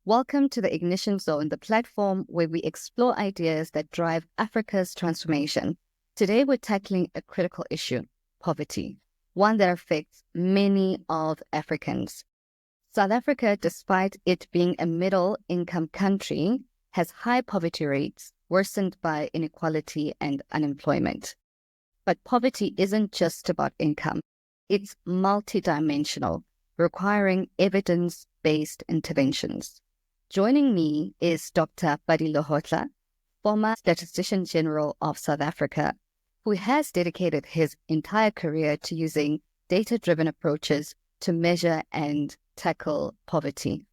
Welcome to the Ignition Zone, the platform where we explore ideas that drive Africa's transformation. Today, we're tackling a critical issue, poverty, one that affects many of Africans. South Africa, despite it being a middle-income country, has high poverty rates worsened by inequality and unemployment. But poverty isn't just about income. It's multidimensional, requiring evidence-based interventions. Joining me is Dr Pali Lehohla, former Statistician-General of South Africa, who has dedicated his entire career to using data-driven approaches to measure and tackle poverty.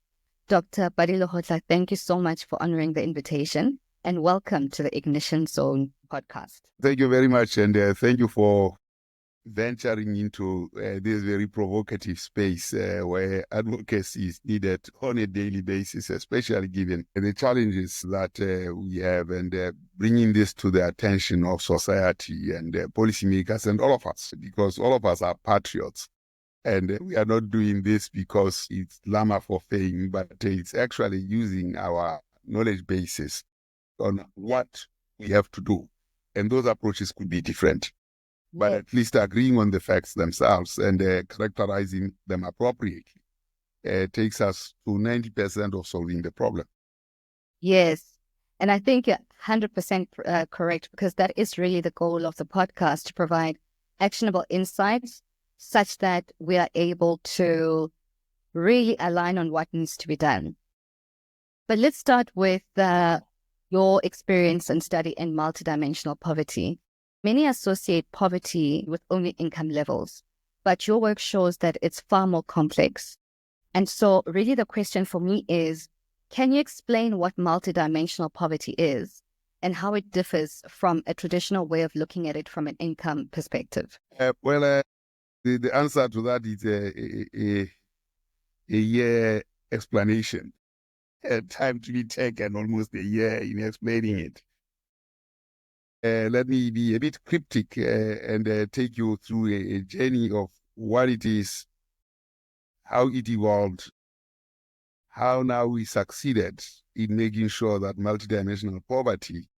Dr Pali Lehohla, thank you so much for honoring the invitation and welcome to the Ignition Zone podcast. Thank you very much, and thank you for venturing into this very provocative space where advocacy is needed on a daily basis, especially given the challenges that we have, and bringing this to the attention of society and policymakers and all of us, because all of us are patriots. And we are not doing this because it's glamour for fame, but it's actually using our knowledge basis on what we have to do. And those approaches could be different, but at least agreeing on the facts themselves and characterizing them appropriately takes us to 90% of solving the problem. Yes, and I think you're 100% correct, because that is really the goal of the podcast, to provide actionable insights such that we are able to really align on what needs to be done. But let's start with your experience and study in multidimensional poverty. Many associate poverty with only income levels, but your work shows that it's far more complex. And so really the question for me is, can you explain what multidimensional poverty is and how it differs from a traditional way of looking at it from an income perspective? The answer to that is a year explanation. Time to be taken almost a year in explaining it. Let me be a bit cryptic and take you through a journey of what it is, how it evolved, how now we succeeded in making sure that multidimensional poverty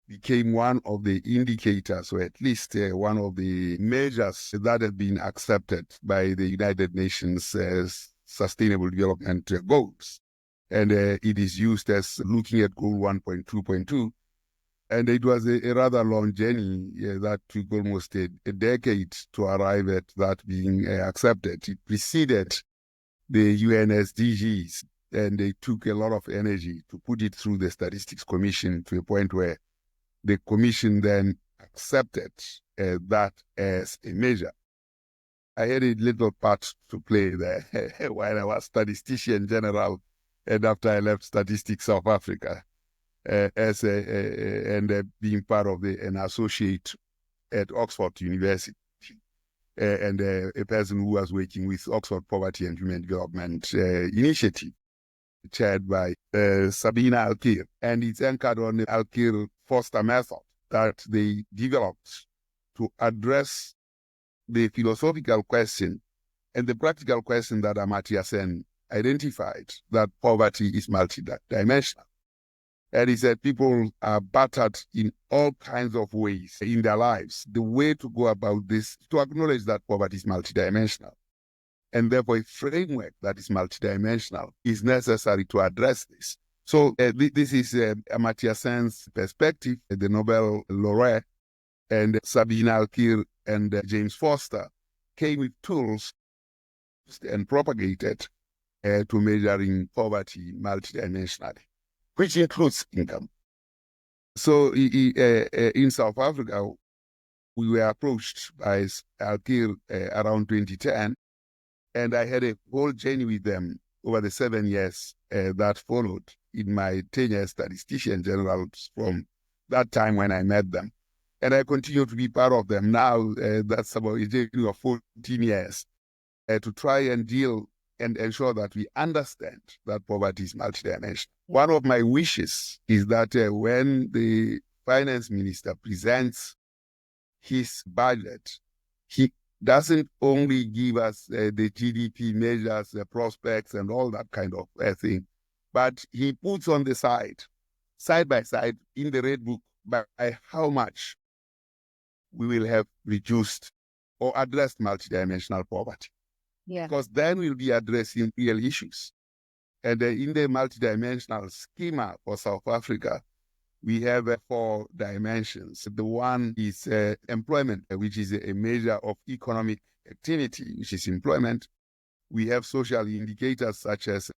became one of the indicators, or at least one of the measures that have been accepted by the United Nations as Sustainable Development Goals. And it is used as looking at Goal 1.2.2. And it was a rather long journey that took almost a decade to arrive at that being accepted. It preceded the UN SDGs, and they took a lot of energy to put it through the Statistics Commission to a point where the Commission then accepted that as a measure. I had a little part to play there while I was Statistician-General, and after I left Statistics South Africa. Being part of an associate at Oxford University, and a person who was working with Oxford Poverty and Human Development Initiative, chaired by Sabina Alkir. And it's anchored on the Alkir-Foster method that they developed to address the philosophical question and the practical question that Amartya Sen identified, that poverty is multidimensional. And he said people are battered in all kinds of ways in their lives. The way to go about this is to acknowledge that poverty is multidimensional. And therefore, a framework that is multidimensional is necessary to address this. So this is Amartya Sen's perspective. The Nobel laureate and Sabina Alkir and James Foster came with tools and propagated to measuring poverty multidimensionally, which includes income. So in South Africa, we were approached by Alkir around 2010, and I had a whole journey with them over the 7 years that followed in my tenure as Statistician-General from that time when I met them. And I continue to be part of them now. That's about a journey of 14 years to try and deal and ensure that we understand that poverty is multidimensional. One of my wishes is that when the finance minister presents his budget, he doesn't only give us the GDP measures, the prospects, and all that kind of thing, But he puts on the side by side in the Red Book, by how much we will have reduced or addressed multidimensional poverty. Yeah. Because then we'll be addressing real issues. And in the multidimensional schema for South Africa, we have 4 dimensions. The one is employment, which is a measure of economic activity, which is employment. We have social indicators such as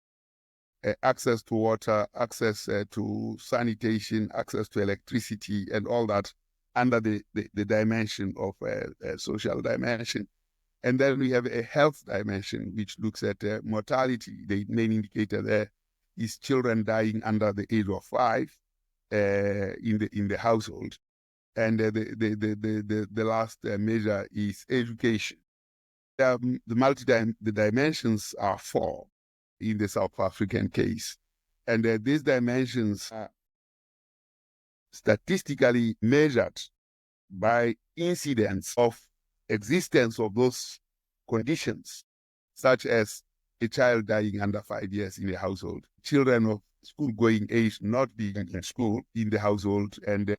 access to water, access to sanitation, access to electricity, and all that under the dimension of social dimension. And then we have a health dimension, which looks at mortality. The main indicator there is children dying under the age of 5 in the household. And the last measure is education. The dimensions are 4 in the South African case. And these dimensions are statistically measured by incidence of existence of those conditions, such as a child dying under 5 years in the household, children of school-going age not being in school in the household, and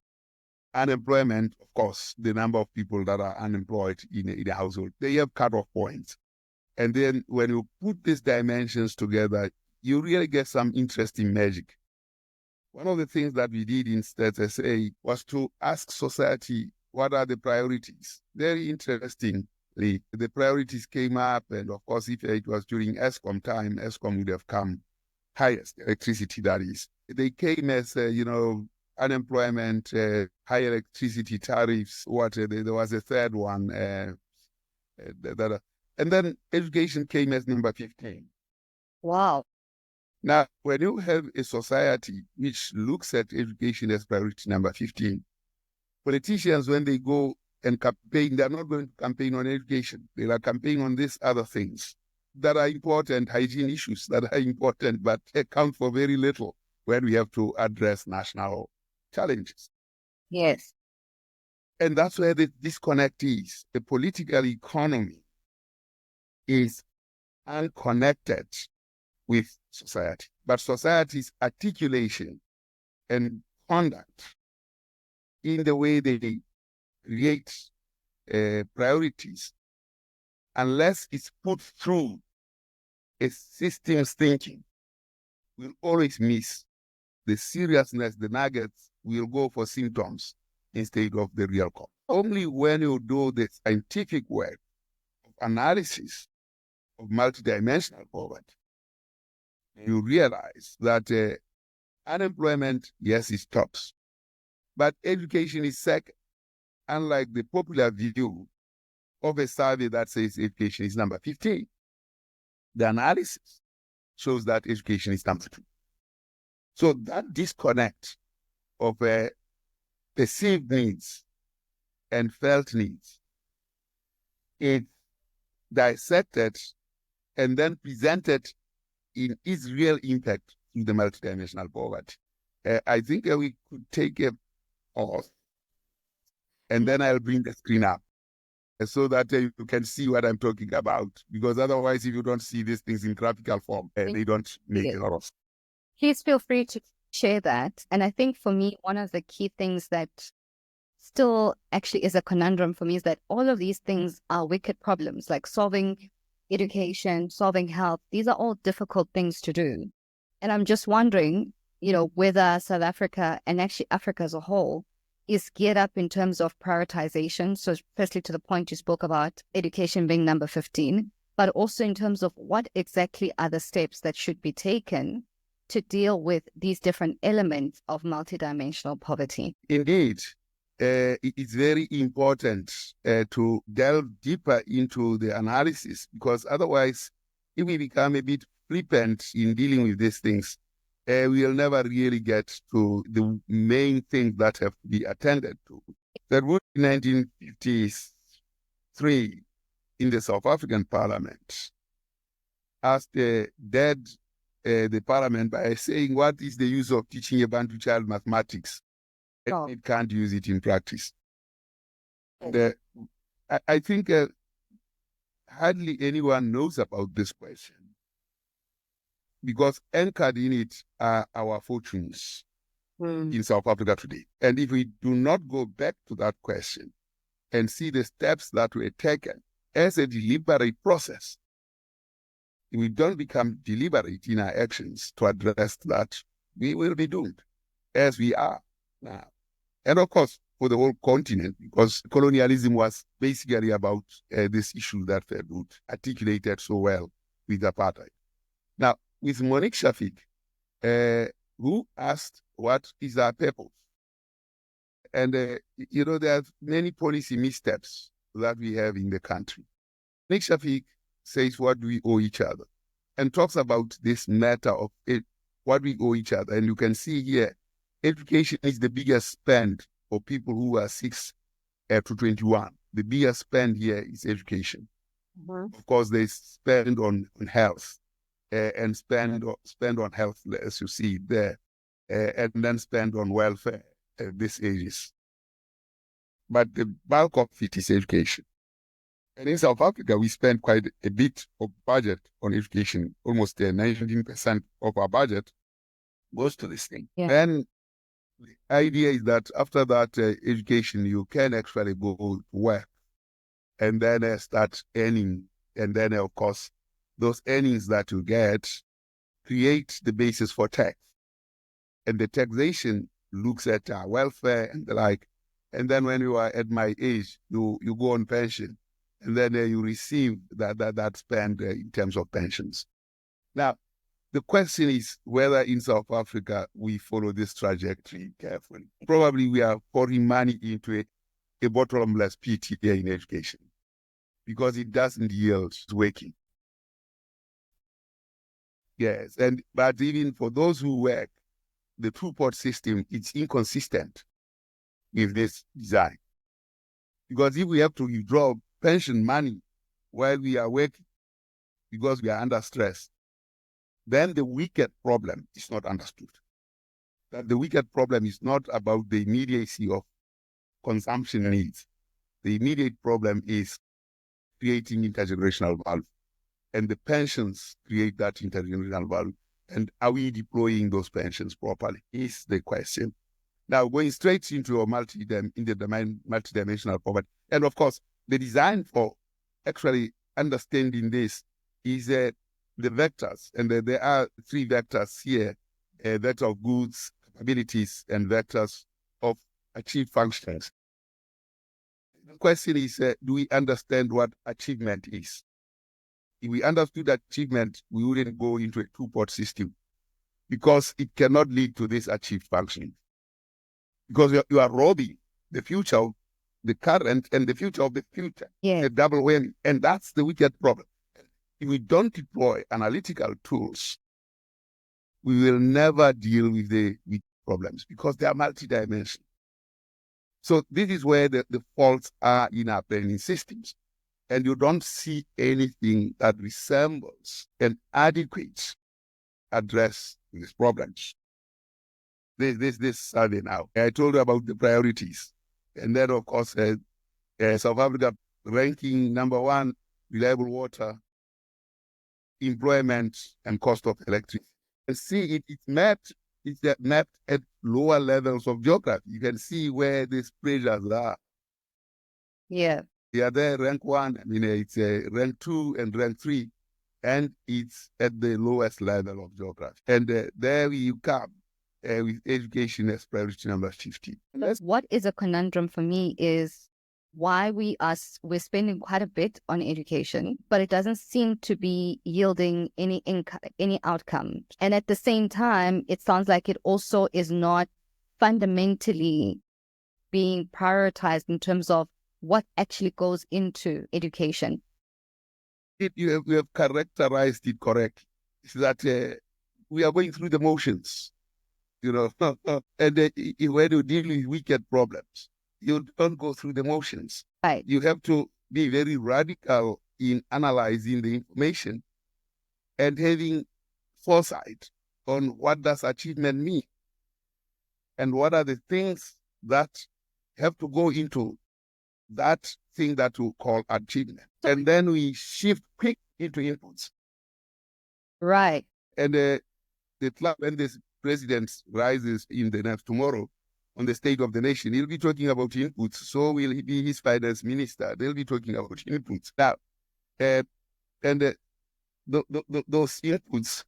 unemployment, of course, the number of people that are unemployed in the household. They have cutoff points. And then when you put these dimensions together, you really get some interesting magic. One of the things that we did in StatSA was to ask society, what are the priorities? Very interestingly, the priorities came up, and of course, if it was during ESCOM time, ESCOM would have come highest, electricity that is. They came as, unemployment, high electricity tariffs, there was a third one, and then education came as number 15. Wow. Now, when you have a society which looks at education as priority number 15, politicians, when they go and campaign, they're not going to campaign on education. They are campaigning on these other things that are important, hygiene issues that are important, but account for very little when we have to address national challenges. Yes. And that's where the disconnect is. The political economy is unconnected with society, but society's articulation and conduct in the way they create priorities, unless it's put through a systems thinking, will always miss the seriousness. The nuggets will go for symptoms instead of the real cause. Only when you do the scientific work of analysis of multidimensional poverty, you realize that unemployment, yes, it stops, but education is second. Unlike the popular view of a survey that says education is number 15, the analysis shows that education is number 2. So that disconnect of perceived needs and felt needs is dissected and then presented in its real impact in the multidimensional poverty. I think we could take a pause, and then I'll bring the screen up so that you can see what I'm talking about. Because otherwise, if you don't see these things in graphical form, they don't make a lot of sense. Please feel free to share that. And I think for me, one of the key things that still actually is a conundrum for me is that all of these things are wicked problems, like solving education, solving health. These are all difficult things to do. And I'm just wondering, whether South Africa and actually Africa as a whole is geared up in terms of prioritization. So firstly, to the point you spoke about education being number 15, but also in terms of what exactly are the steps that should be taken to deal with these different elements of multidimensional poverty. Indeed, it is very important to delve deeper into the analysis, because otherwise, if we become a bit flippant in dealing with these things, we'll never really get to the main things that have to be attended to. That was in 1953 in the South African Parliament, asked the Parliament by saying, what is the use of teaching a Bantu child mathematics? Oh. It can't use it in practice. And, I think hardly anyone knows about this question. because anchored in it are our fortunes in South Africa today. And if we do not go back to that question and see the steps that were taken as a deliberate process, if we don't become deliberate in our actions to address that, we will be doomed, as we are now. And of course, for the whole continent, because colonialism was basically about this issue that Verwoerd articulated so well with apartheid. Now, with Monique Shafik, who asked, what is our purpose? And, there are many policy missteps that we have in the country. Monique Shafik says, what do we owe each other? And talks about this matter of what we owe each other. And you can see here, education is the biggest spend for people who are 6 to 21. The biggest spend here is education. Of course, they spend on health and spend on health, as you see there, and then spend on welfare at these ages. But the bulk of it is education. And in South Africa, we spend quite a bit of budget on education. Almost 19% of our budget goes to this thing. Yeah. And the idea is that after that education, you can actually go to work and then start earning. And then, of course, those earnings that you get create the basis for tax. And the taxation looks at our welfare and the like. And then when you are at my age, you go on pension. And then you receive that spend in terms of pensions. Now, the question is whether in South Africa we follow this trajectory carefully. Probably we are pouring money into a bottomless pit here in education because it doesn't yield working. Yes, but even for those who work, the two-pot system, it's inconsistent with this design. Because if we have to withdraw pension money while we are working because we are under stress, then the wicked problem is not understood. That the wicked problem is not about the immediacy of consumption needs. The immediate problem is creating intergenerational value. And the pensions create that intergenerational value. And are we deploying those pensions properly is the question. Now, going straight into your multidimensional poverty. And of course, the design for actually understanding this is the vectors. And there are 3 vectors here, vector of goods, capabilities, and vectors of achieved functions. The question is, do we understand what achievement is? If we understood achievement, we wouldn't go into a two-pot system because it cannot lead to this achieved function. Because you are robbing the future of the current and the future of the future. Yeah. A double whammy. And that's the wicked problem. If we don't deploy analytical tools, we will never deal with the problems because they are multidimensional. So this is where the faults are in our planning systems. And you don't see anything that resembles an adequate address to these problems. This survey now, I told you about the priorities. And then, of course, South Africa ranking number 1, reliable water, employment, and cost of electricity. And see, it's mapped at lower levels of geography. You can see where these pressures are. Yeah. They are there, rank 1, it's rank 2 and rank 3, and it's at the lowest level of geography. And there you come with education as priority number 50. What is a conundrum for me is why we're spending quite a bit on education, but it doesn't seem to be yielding any income, any outcome. And at the same time, it sounds like it also is not fundamentally being prioritized in terms of what actually goes into education. You have characterized it correctly. It's that we are going through the motions, and when you deal with wicked problems, you don't go through the motions. Right. You have to be very radical in analyzing the information and having foresight on what does achievement mean and what are the things that have to go into that thing that we call achievement. And then we shift quick into inputs. Right. And the club, when this president rises in the next tomorrow on the State of the Nation, he'll be talking about inputs. So will he be his finance minister. They'll be talking about inputs. Now, those inputs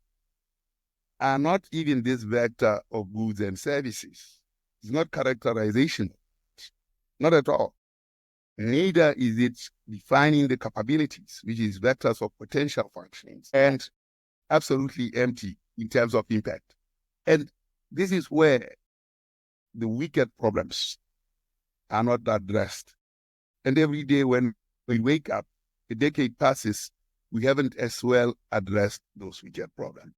are not even this vector of goods and services. It's not characterization. Not at all. Neither is it defining the capabilities, which is vectors of potential functionings, and absolutely empty in terms of impact. And this is where the wicked problems are not addressed. And every day when we wake up, a decade passes, we haven't as well addressed those wicked problems.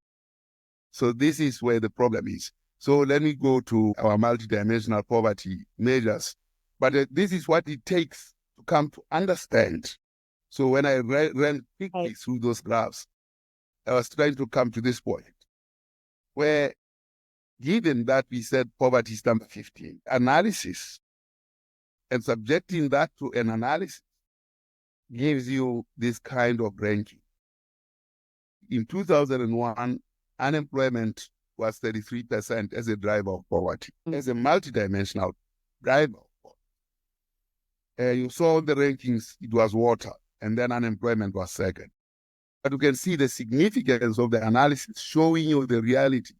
So this is where the problem is. So let me go to our multidimensional poverty measures. But this is what it takes to come to understand. So when I ran quickly through those graphs, I was trying to come to this point where, given that we said poverty is number 15, analysis and subjecting that to an analysis gives you this kind of ranking. In 2001, unemployment was 33% as a driver of poverty, as a multidimensional driver. You saw the rankings, it was water, and then unemployment was second. But you can see the significance of the analysis showing you the reality.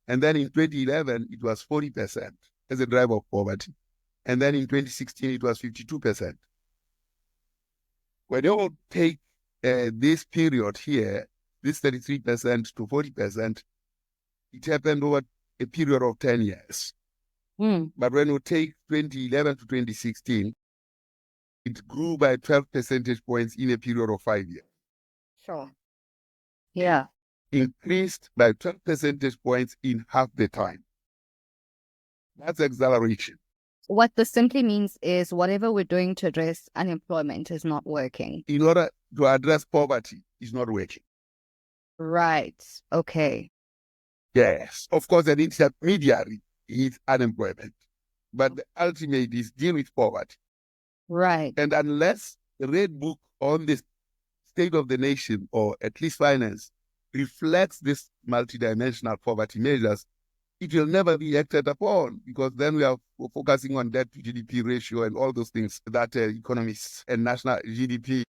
And then in 2011, it was 40% as a driver of poverty. And then in 2016, it was 52%. When you take this period here, this 33% to 40%, it happened over a period of 10 years. But when you take 2011 to 2016, it grew by 12 percentage points in a period of 5 years. Sure. Yeah. Increased by 12 percentage points in half the time. That's acceleration. What this simply means is whatever we're doing to address unemployment is not working. In order to address poverty, it's not working. Right. Okay. Yes. Of course, an intermediary is unemployment. But the ultimate is deal with poverty. Right. And unless the Red Book on the State of the Nation, or at least finance, reflects this multidimensional poverty measures, it will never be acted upon, because then we are focusing on debt to GDP ratio and all those things that economists and national GDP.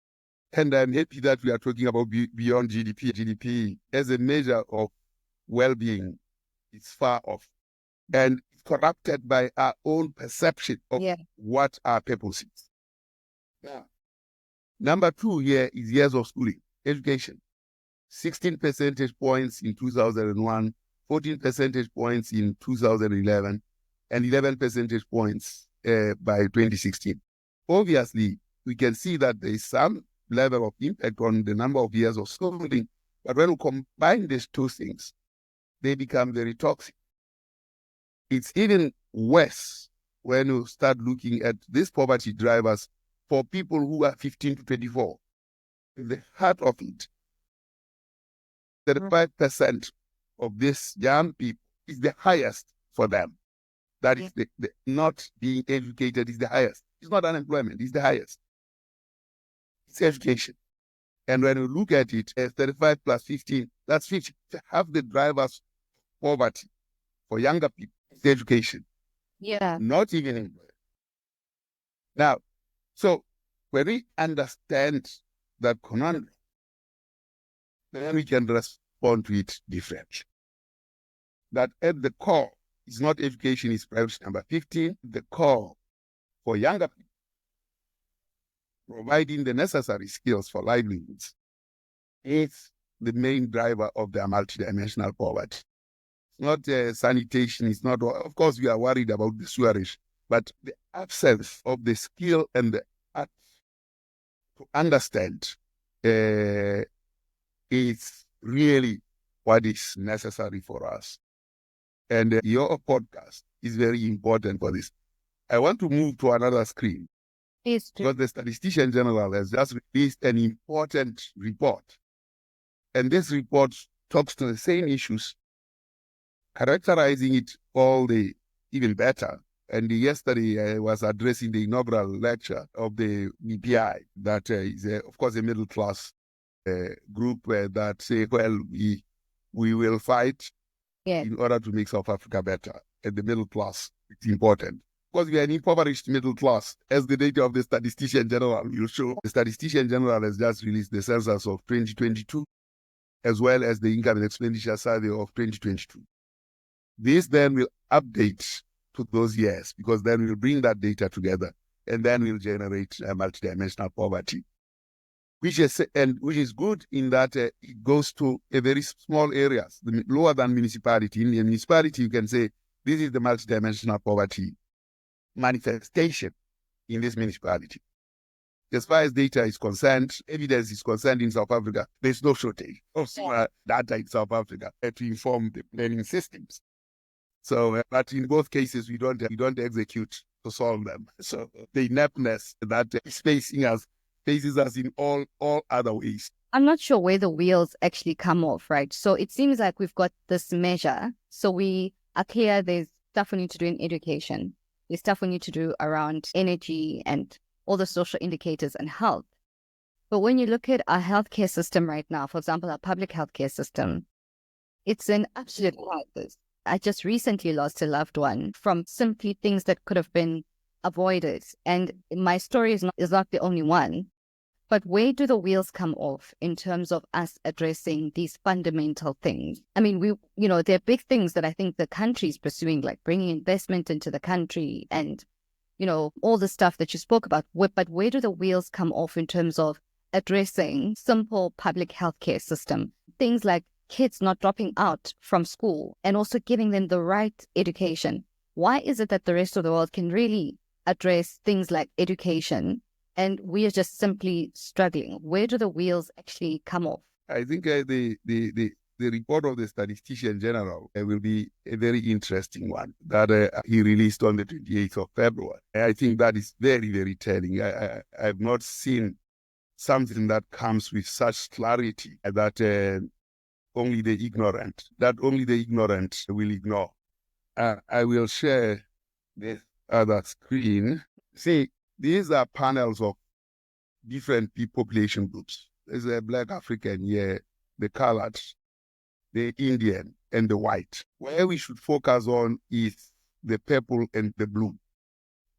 And I'm happy that we are talking about beyond GDP. GDP as a measure of well-being is far off and corrupted by our own perception of what our purpose is. Now, number 2 here is years of schooling, education. 16 percentage points in 2001, 14 percentage points in 2011, and 11 percentage points by 2016. Obviously, we can see that there is some level of impact on the number of years of schooling, but when we combine these two things, they become very toxic. It's even worse when you start looking at these poverty drivers for people who are 15 to 24. The heart of it, 35% of these young people is the highest for them. That is the not being educated is the highest. It's not unemployment, it's the highest. It's education. And when you look at it, 35 plus 15, that's 50. Half the drivers poverty for younger people is education. Yeah. Not even employment. Now, so when we understand that conundrum, then we can respond to it differently. That at the core is not education, is priority number 15. The core for younger people, providing the necessary skills for livelihoods, is the main driver of the multidimensional poverty. It's not sanitation, it's not, of course we are worried about the sewerage, but the absence of the skill and the art to understand is really what is necessary for us. And your podcast is very important for this. I want to move to another screen. Because the Statistician-General has just released an important report. And this report talks to the same issues, characterizing it all the even better. And yesterday I was addressing the inaugural lecture of the BPI, that is, of course, a middle-class group that say, well, we we will fight Yeah. in order to make South Africa better. And the middle class, it's important. Because we are an impoverished middle class, as the data of the Statistician-General will show. The Statistician-General has just released the census of 2022, as well as the income and expenditure survey of 2022. This then will update to those years, because then we'll bring that data together, and then we'll generate multidimensional poverty, which is good in that it goes to a very small areas, lower than municipality. In a municipality, you can say, this is the multidimensional poverty manifestation in this municipality. As far as data is concerned, evidence is concerned in South Africa, there's no shortage of data in South Africa to inform the planning systems. So, but in both cases, we don't execute to solve them. So the ineptness that is faces us in all other ways. I'm not sure where the wheels actually come off, right? So it seems like we've got this measure. So we are clear there's stuff we need to do in education. There's stuff we need to do around energy and all the social indicators and health. But when you look at our healthcare system right now, for example, our public healthcare system, it's an absolute crisis. I just recently lost a loved one from simply things that could have been avoided. And my story is not the only one. But where do the wheels come off in terms of us addressing these fundamental things? I mean, there are big things that I think the country is pursuing, like bringing investment into the country and, all the stuff that you spoke about. But where do the wheels come off in terms of addressing simple public healthcare system? Things like kids not dropping out from school and also giving them the right education. Why is it that the rest of the world can really address things like education and we are just simply struggling? Where do the wheels actually come off? I think the report of the Statistician-General will be a very interesting one that he released on the 28th of February. I think that is very, very telling. I have not seen something that comes with such clarity that only the ignorant will ignore. I will share this other screen. See, these are panels of different population groups. There's a Black African here, the colored, the Indian, and the white. Where we should focus on is the purple and the blue,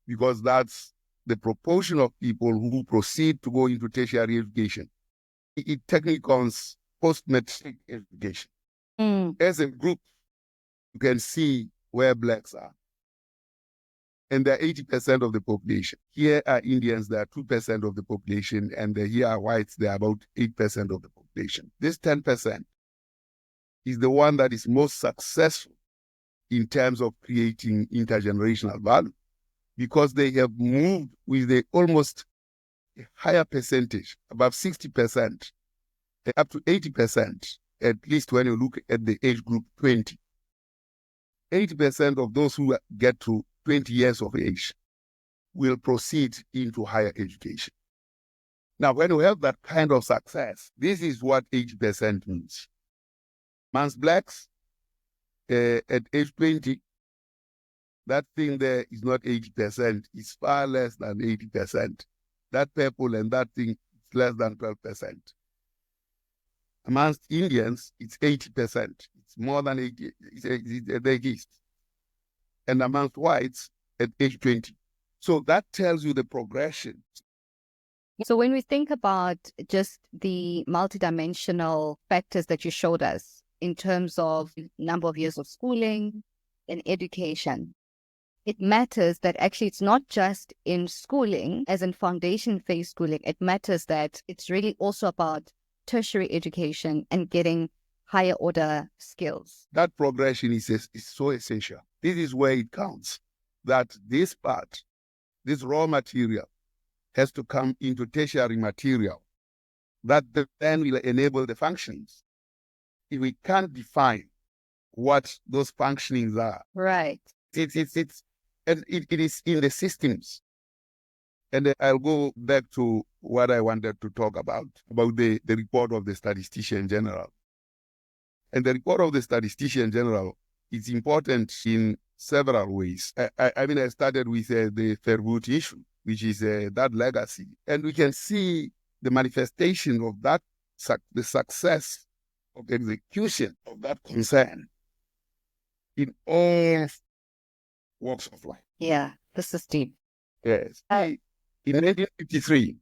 because that's the proportion of people who proceed to go into tertiary education. It technically counts post-matric education. As a group, you can see where blacks are. And they're 80% of the population. Here are Indians, they are 2% of the population, and here are whites, they are about 8% of the population. This 10% is the one that is most successful in terms of creating intergenerational value, because they have moved with almost a higher percentage, above 60%, up to 80%, at least when you look at the age group 20. 80% of those who get to 20 years of age will proceed into higher education. Now, when we have that kind of success, this is what 80% means. Amongst blacks, at age 20, that thing there is not 80%, it's far less than 80%. That purple and that thing is less than 12%. Amongst Indians, it's 80%. It's more than 80%. It's the east. And amongst whites at age 20. So that tells you the progression. So when we think about just the multidimensional factors that you showed us in terms of number of years of schooling and education, it matters that actually it's not just in schooling, as in foundation phase schooling. It matters that it's really also about tertiary education and getting higher order skills. That progression is so essential. This is where it counts, that this part, this raw material, has to come into tertiary material that then will enable the functionings. If we can't define what those functionings are, right, it is in the systems. And I'll go back to what I wanted to talk about the report of the Statistician-General. And the report of the Statistician-General is important in several ways. I started with the Verwoerd issue, which is that legacy. And we can see the manifestation of that, the success of execution of that concern in all walks of life. Yeah, this is deep. Yes. In 1953,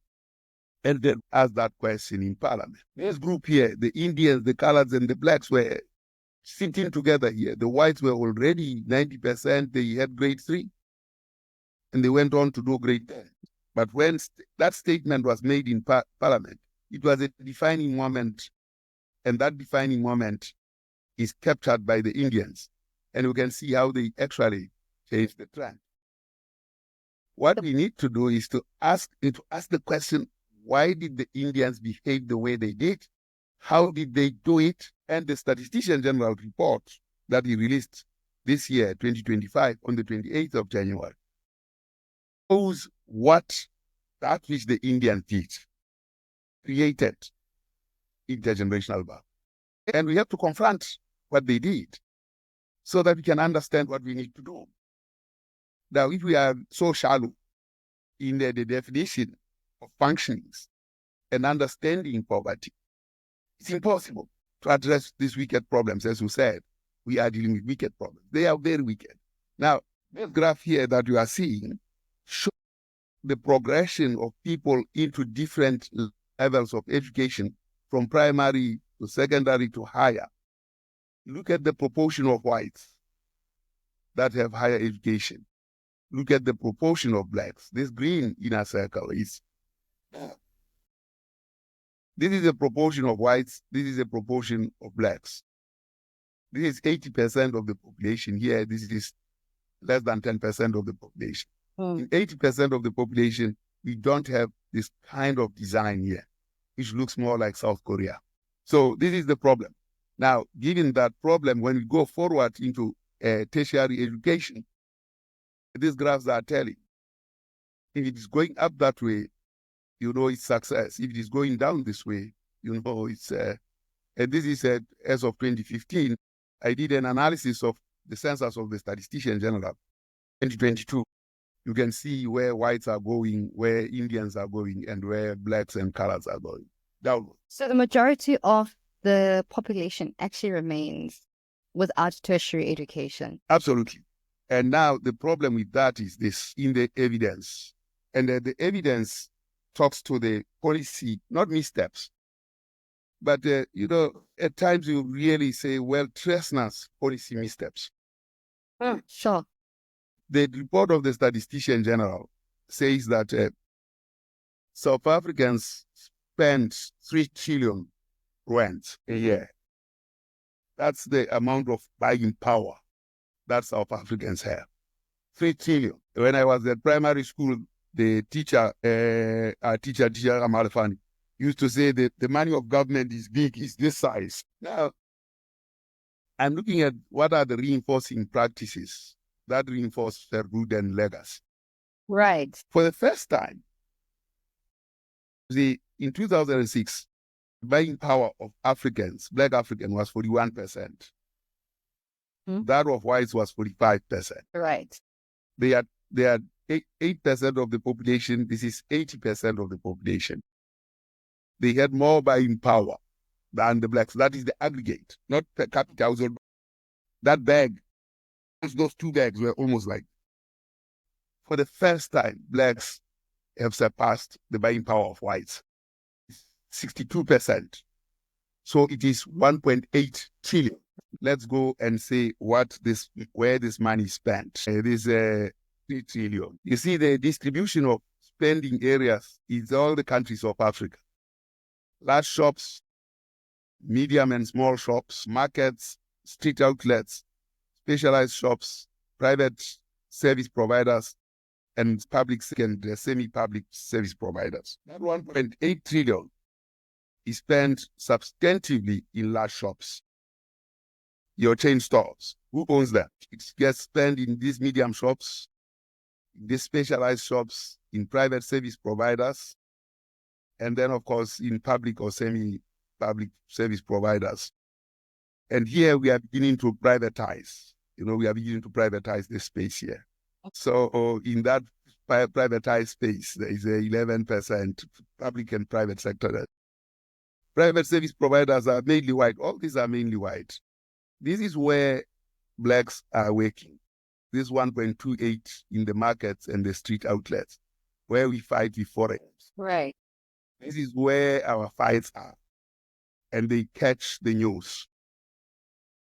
and then asked that question in Parliament. This group here, the Indians, the colors, and the blacks were sitting together here. The whites were already 90%, they had grade 3, and they went on to do grade 10. But when that statement was made in Parliament, it was a defining moment, and that defining moment is captured by the Indians. And we can see how they actually changed the trend. What we need to do is to ask the question, why did the Indians behave the way they did? How did they do it? And the Statistician-General report that he released this year, 2025, on the 28th of January, shows that which the Indians did, created intergenerational poverty. And we have to confront what they did so that we can understand what we need to do. Now, if we are so shallow in the definition of functionings and understanding poverty, it's impossible to address these wicked problems. As you said, we are dealing with wicked problems. They are very wicked. Now, this graph here that you are seeing shows the progression of people into different levels of education, from primary to secondary to higher. Look at the proportion of whites that have higher education. Look at the proportion of blacks. This green inner circle is... This is a proportion of whites. This is a proportion of blacks. This is 80% of the population here. This is less than 10% of the population. In 80% of the population, we don't have this kind of design here, which looks more like South Korea. So this is the problem. Now, given that problem, when we go forward into tertiary education, these graphs are telling, if it is going up that way, you know it's success. If it is going down this way, you know it's... and this is as of 2015, I did an analysis of the census of the Statistician-General, 2022. You can see where whites are going, where Indians are going, and where blacks and colors are going downward. So the majority of the population actually remains without tertiary education. Absolutely. And now the problem with that is this in the evidence. And the evidence talks to the policy, not missteps. But, at times you really say, well, Tresna's policy missteps. Sure. The report of the Statistician-General says that South Africans spend 3 trillion rand a year. That's the amount of buying power that South Africans have. 3 trillion. When I was at primary school, the teacher, Amartya Sen, used to say that the money of government is big, is this size. Now, I'm looking at what are the reinforcing practices that reinforce their root and legacy. Right. For the first time, in 2006, buying power of Africans, black African, was 41%. That of whites was 45%. Right. They had 8% of the population. This is 80% of the population. They had more buying power than the blacks. That is the aggregate, not per capita. That bag, those two bags were almost like, for the first time, blacks have surpassed the buying power of whites. 62%. So it is 1.8 trillion. Let's go and say where this money is spent. It is 3 trillion. You see, the distribution of spending areas is all the countries of Africa. Large shops, medium and small shops, markets, street outlets, specialized shops, private service providers, and public and semi-public service providers. That 1.8 trillion is spent substantively in large shops. Your chain stores, who owns that? It gets spent in these medium shops, in these specialized shops, in private service providers, and then, of course, in public or semi-public service providers. And here we are beginning to privatize. We are beginning to privatize this space here. So in that privatized space, there is 11% public and private sector. Private service providers are mainly white. All these are mainly white. This is where blacks are working. This 1.28 in the markets and the street outlets, where we fight with foreigners. Right. This is where our fights are. And they catch the news.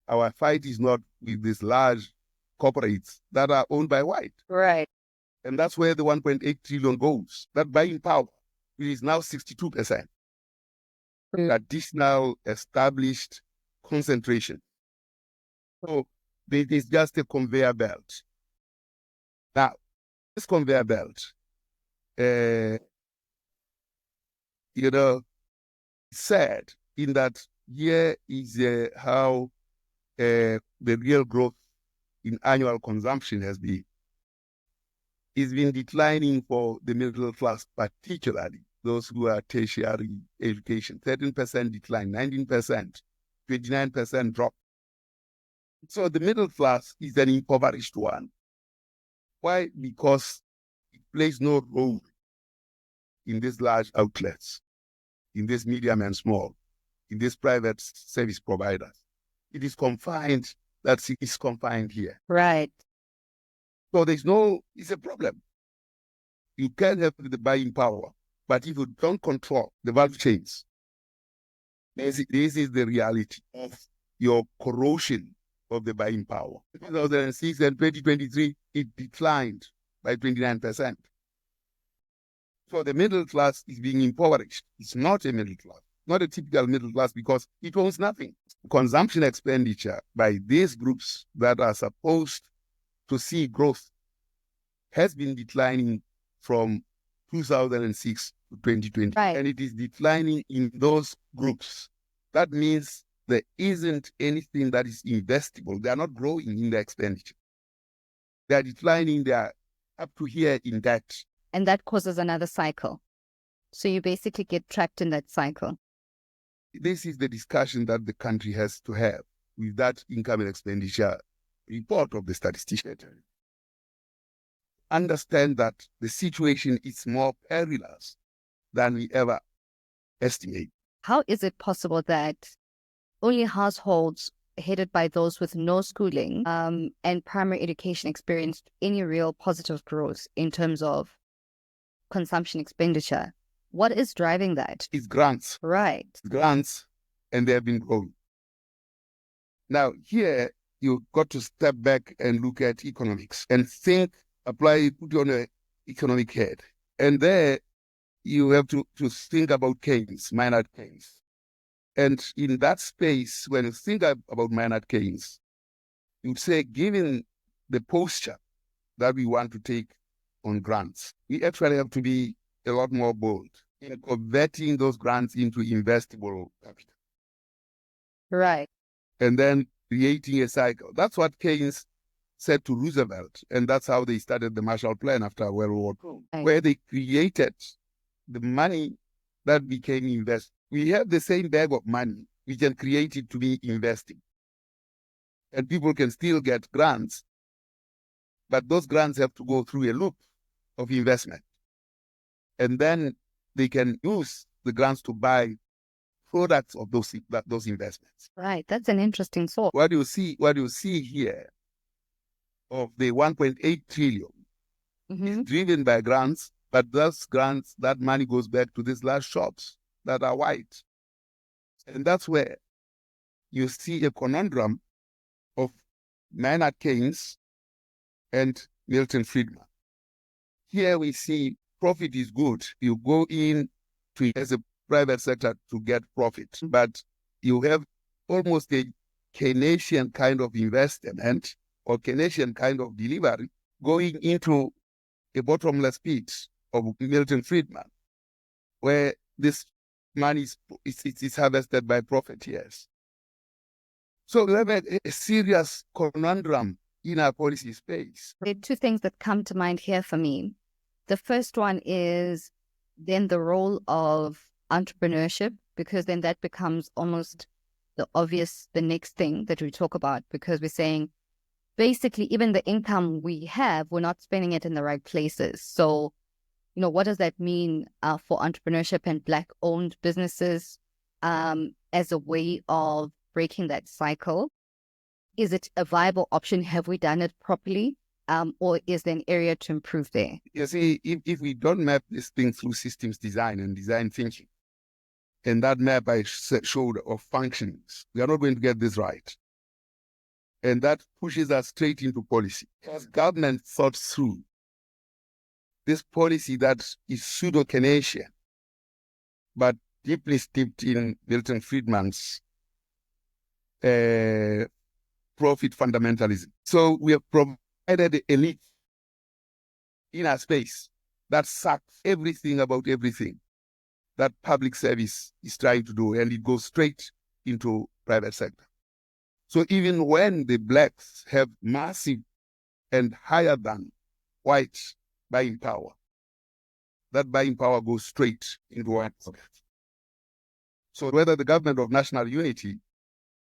Our fight is not with these large corporates that are owned by white. Right. And that's where the 1.8 trillion goes. That buying power, it is now 62%. Additional established concentration. So it is just a conveyor belt. Now, this conveyor belt, sad in that here is how the real growth in annual consumption has been. It's been declining for the middle class, particularly those who are tertiary education. 13% decline, 19%, 29% drop. So the middle class is an impoverished one. Why? Because it plays no role in these large outlets, in this medium and small, in these private service providers. It is confined, it's confined here. Right. So it's a problem. You can have the buying power, but if you don't control the value chains, this is the reality of your corrosion of the buying power. In 2006 and 2023, it declined by 29%. So the middle class is being impoverished. It's not a middle class, not a typical middle class, because it owns nothing. Consumption expenditure by these groups that are supposed to see growth has been declining from 2006 to 2020. Right. And it is declining in those groups. That means there isn't anything that is investable. They are not growing in their expenditure. They are declining. They are up to here in debt. And that causes another cycle. So you basically get trapped in that cycle. This is the discussion that the country has to have with that income and expenditure report of the statistician. Understand that the situation is more perilous than we ever estimate. How is it possible that only households headed by those with no schooling and primary education experienced any real positive growth in terms of consumption expenditure? What is driving that? It's grants. Right. It's grants, and they have been growing. Now, here, you've got to step back and look at economics and think, put on an economic head. And there, you have to think about Keynes, Maynard Keynes. And in that space, when you think about Maynard Keynes, you'd say, given the posture that we want to take on grants, we actually have to be a lot more bold in converting those grants into investable capital. Right. And then creating a cycle. That's what Keynes said to Roosevelt, and that's how they started the Marshall Plan after World War II, Right. where they created the money that became investment. We have the same bag of money. We can create it to be investing. And people can still get grants, but those grants have to go through a loop of investment. And then they can use the grants to buy products of those investments. Right. That's an interesting thought. What you see here of the 1.8 trillion is driven by grants, but those grants, that money goes back to these large shops that are white. And that's where you see a conundrum of Maynard Keynes and Milton Friedman. Here we see profit is good. You go in as a private sector to get profit, but you have almost a Keynesian kind of investment or Keynesian kind of delivery going into a bottomless pit of Milton Friedman, where this money is harvested by profiteers. So we have a serious conundrum in our policy space. There are two things that come to mind here for me. The first one is then the role of entrepreneurship, because then that becomes almost the next thing that we talk about, because we're saying basically even the income we have, we're not spending it in the right places. So, what does that mean for entrepreneurship and Black-owned businesses? as a way of breaking that cycle? Is it a viable option? Have we done it properly? Or is there an area to improve there? You see, if we don't map this thing through systems design and design thinking, and that map I showed of functions, we are not going to get this right. And that pushes us straight into policy. As government thought through this policy that is pseudo-Keynesian, but deeply steeped in Milton Friedman's profit fundamentalism. So we have provided the elite in a space that sucks everything about everything that public service is trying to do, and it goes straight into private sector. So even when the blacks have massive and higher than white buying power, that buying power goes straight into white pocket. So whether the government of national unity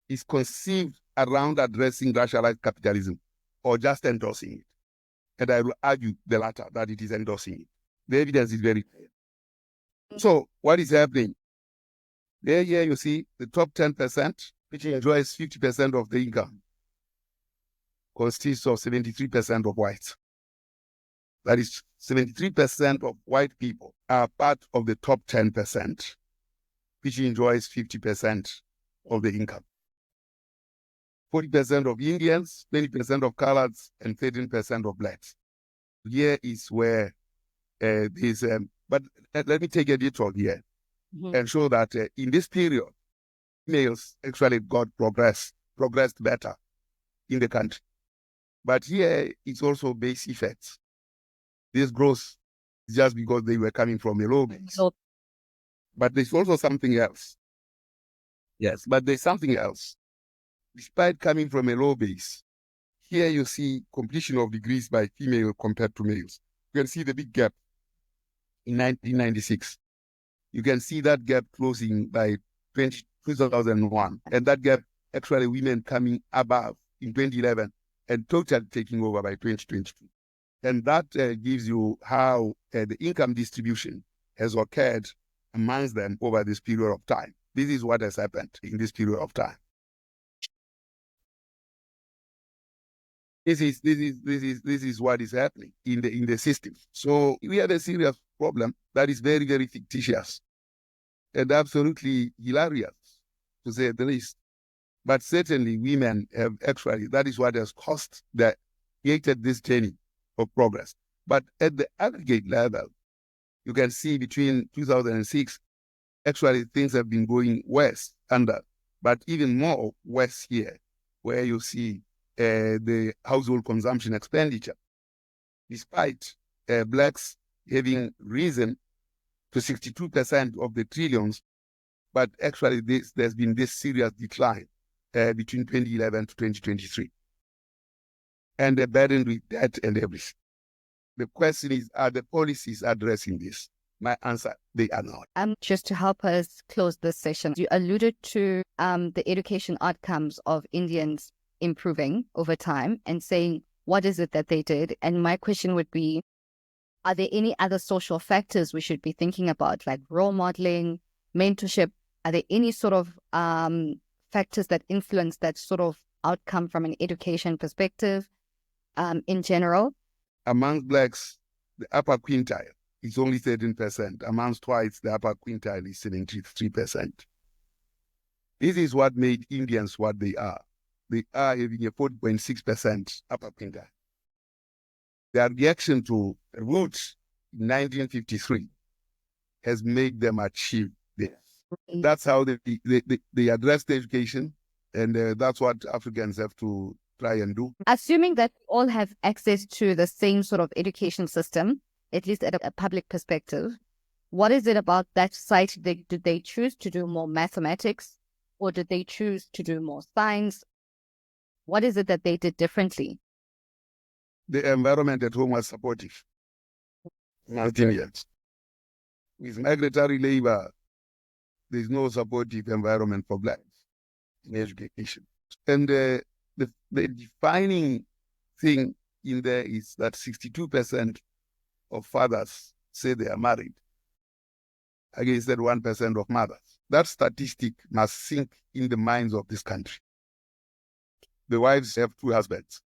is conceived around addressing racialized capitalism or just endorsing it, and I will argue the latter, that it is endorsing it. The evidence is very clear. So what is happening? There, here you see the top 10%, which enjoys 50% of the income, consists of 73% of whites. That is, 73% of white people are part of the top 10%, which enjoys 50% of the income. 40% of Indians, 20% of coloreds, and 13% of blacks. Here is where this, but let me take a detour here and show that in this period, males actually got progressed better in the country. But here it's also base effects. This growth is just because they were coming from a low base. But there's also something else. Yes, but there's something else. Despite coming from a low base, here you see completion of degrees by female compared to males. You can see the big gap in 1996. You can see that gap closing by 2001. And that gap, actually women coming above in 2011 and totally taking over by 2022. And that gives you how the income distribution has occurred amongst them over this period of time. This is what has happened in this period of time. This is what is happening in the system. So we have a serious problem that is very, very fictitious and absolutely hilarious, to say the least. But certainly women have actually, that is what has created this journey of progress. But at the aggregate level, you can see between 2006, actually things have been going west under, but even more west here, where you see the household consumption expenditure, despite blacks having risen to 62% of the trillions, but actually there's been this serious decline between 2011 to 2023. And they're burdened with debt and everything. The question is, are the policies addressing this? My answer, they are not. Just to help us close this session, you alluded to the education outcomes of Indians improving over time and saying, what is it that they did? And my question would be, are there any other social factors we should be thinking about, like role modeling, mentorship? Are there any sort of factors that influence that sort of outcome from an education perspective in general? Among blacks, the upper quintile is only 13%. Amongst whites, the upper quintile is 73%. This is what made Indians what they are. They are having a 40.6% upper quintile. Their reaction to roots in 1953 has made them achieve this. That's how they address the education, and that's what Africans have to try and do. Assuming that we all have access to the same sort of education system, at least at a public perspective, what is it about that site? Did they choose to do more mathematics, or did they choose to do more science? What is it that they did differently? The environment at home was supportive. Nothing yet. With migratory labor, there's no supportive environment for blacks in education. And the defining thing in there is that 62% of fathers say they are married, against that 1% of mothers. That statistic must sink in the minds of this country. The wives have two husbands.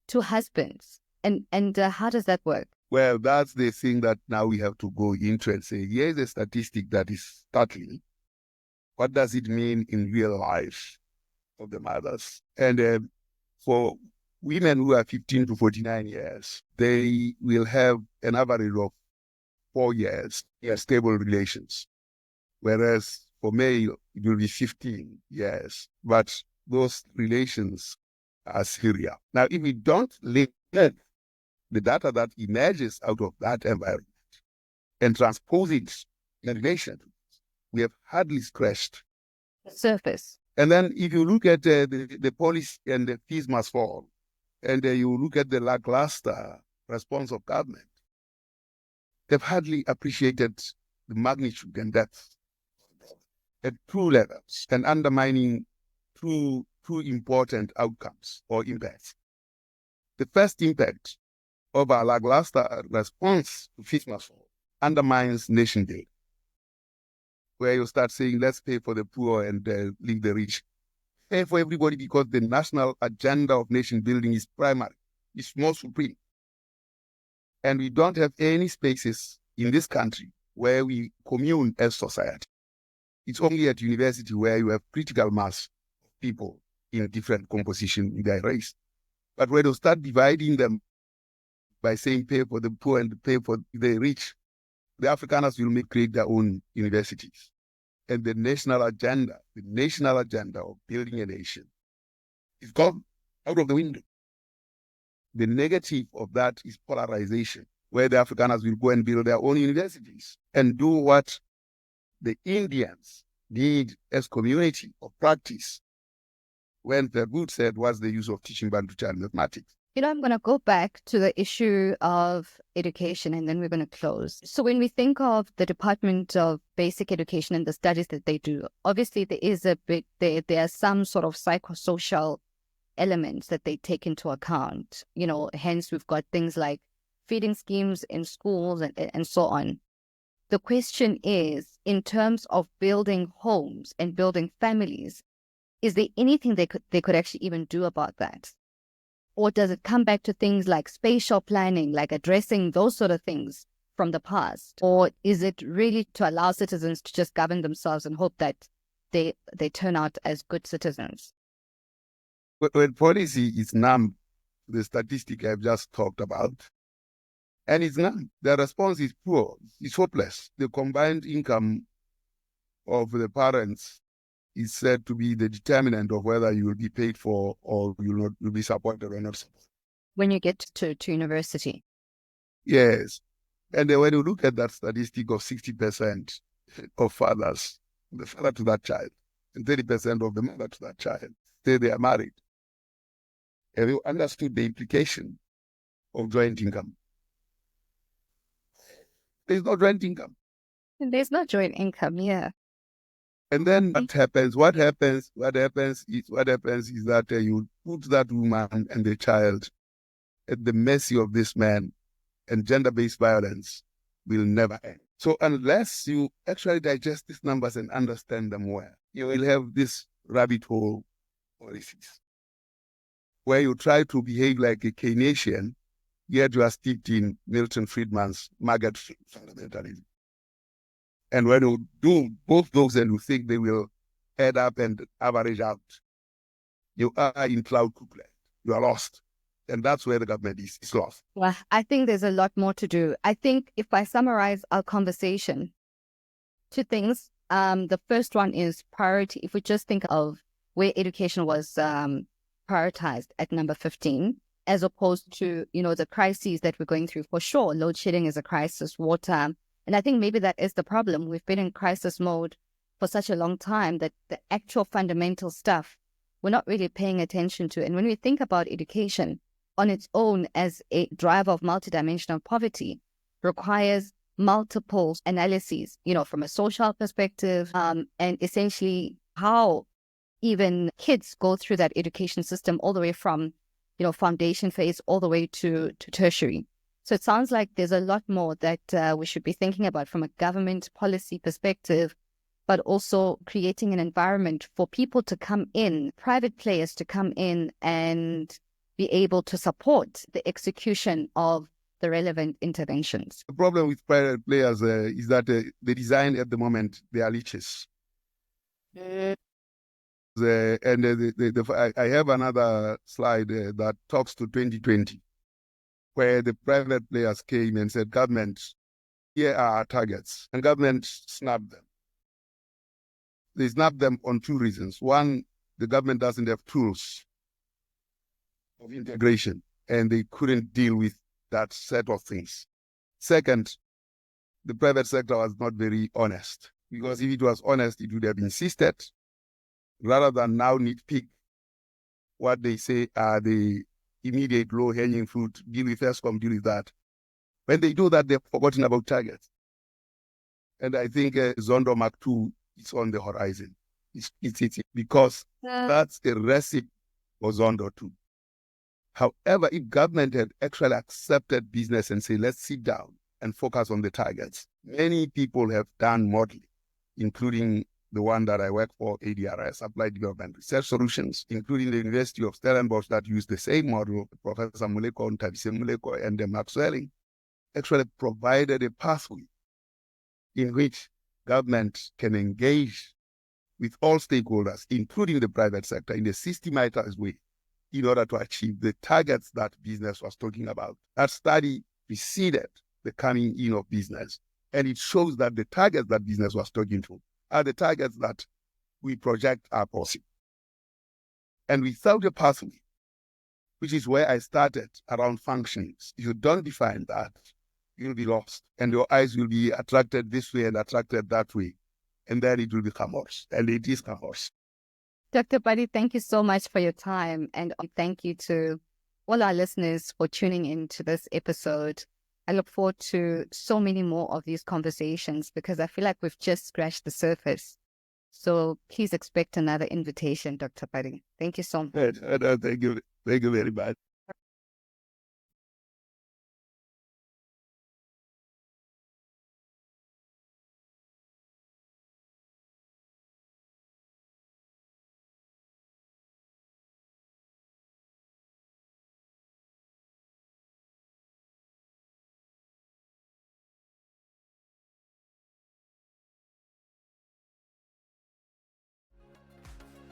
Two husbands. And how does that work? Well, that's the thing that now we have to go into and say, here's a statistic that is startling. What does it mean in real life of the mothers? And for women who are 15 to 49 years, they will have an average of 4 years in stable relations. Whereas for male, it will be 15 years. But those relations are serious. Now, if we don't link the data that emerges out of that environment and transpose it in relation, we have hardly scratched the surface. And then if you look at the policy and the fees must fall, and you look at the lackluster response of government, they've hardly appreciated the magnitude and depth at true levels and undermining true important outcomes or impacts. The first impact of a lackluster response to fees must fall undermines nation building, where you start saying, let's pay for the poor and leave the rich. Pay for everybody because the national agenda of nation building is primary, is more supreme. And we don't have any spaces in this country where we commune as society. It's only at university where you have critical mass of people in a different composition in their race. But when you start dividing them by saying pay for the poor and pay for the rich, the Afrikaners will create their own universities. And the national agenda of building a nation is gone out of the window. The negative of that is polarization, where the Afrikaners will go and build their own universities and do what the Indians did as community of practice when Verwoerd said, what's the use of teaching Bantu child mathematics? I'm going to go back to the issue of education and then we're going to close. So when we think of the Department of Basic Education and the studies that they do, obviously there is there are some sort of psychosocial elements that they take into account. Hence we've got things like feeding schemes in schools and so on. The question is, in terms of building homes and building families, is there anything they could actually even do about that? Or does it come back to things like spatial planning, like addressing those sort of things from the past? Or is it really to allow citizens to just govern themselves and hope that they turn out as good citizens? When policy is numb, the statistic I've just talked about, and it's numb, the response is poor, it's hopeless. The combined income of the parents is said to be the determinant of whether you will be paid for or you'll be supported or not supported. When you get to university. Yes. And then when you look at that statistic of 60% of fathers, the father to that child, and 30% of the mother to that child, say they are married. Have you understood the implication of joint income? There's no joint income. There's no joint income, yeah. And then what happens? What happens is that you put that woman and the child at the mercy of this man, and gender-based violence will never end. So unless you actually digest these numbers and understand them well, you will have this rabbit hole policies where you try to behave like a Keynesian, yet you are steeped in Milton Friedman's market fundamentalism. And when you do both those and you think they will add up and average out, you are in cloud cuckoo land. You are lost. And that's where the government is lost. Well, I think there's a lot more to do. I think if I summarize our conversation, two things. The first one is priority. If we just think of where education was prioritized at number 15, as opposed to, the crises that we're going through. For sure, load shedding is a crisis, water. And I think maybe that is the problem. We've been in crisis mode for such a long time that the actual fundamental stuff, we're not really paying attention to. And when we think about education on its own as a driver of multidimensional poverty, requires multiple analyses, from a social perspective, and essentially how even kids go through that education system all the way from, foundation phase all the way to tertiary. So it sounds like there's a lot more that we should be thinking about from a government policy perspective but also creating an environment for people to come in, private players to come in and be able to support the execution of the relevant interventions. The problem with private players is that the design at the moment, they are leeches. I have another slide that talks to 2020, where the private players came and said, government, here are our targets. And government snapped them. They snapped them on two reasons. One, the government doesn't have tools of integration, and they couldn't deal with that set of things. Second, the private sector was not very honest, because if it was honest, it would have insisted, rather than now nitpick what they say are the immediate low-hanging fruit, deal with ESCOM, deal with that. When they do that, they've forgotten about targets. And I think Zondo Mark II is on the horizon. It's because that's the recipe for Zondo 2. However, if government had actually accepted business and say, let's sit down and focus on the targets, many people have done modeling, including the one that I work for, ADRS, Applied Development Research Solutions, including the University of Stellenbosch that used the same model, Professor Muleko, Nthabise Muleko, and Mark Swelling, actually provided a pathway in which government can engage with all stakeholders, including the private sector, in a systematized way in order to achieve the targets that business was talking about. That study preceded the coming in of business, and it shows that the targets that business was talking to are the targets that we project are possible. And without a pathway, which is where I started around functions, if you don't define that, you'll be lost, and your eyes will be attracted this way and attracted that way, and then it will become worse, and it is worse. Dr. Pali, thank you so much for your time, and thank you to all our listeners for tuning in to this episode. I look forward to so many more of these conversations because I feel like we've just scratched the surface. So please expect another invitation, Dr. Pali. Thank you so much. Thank you very much.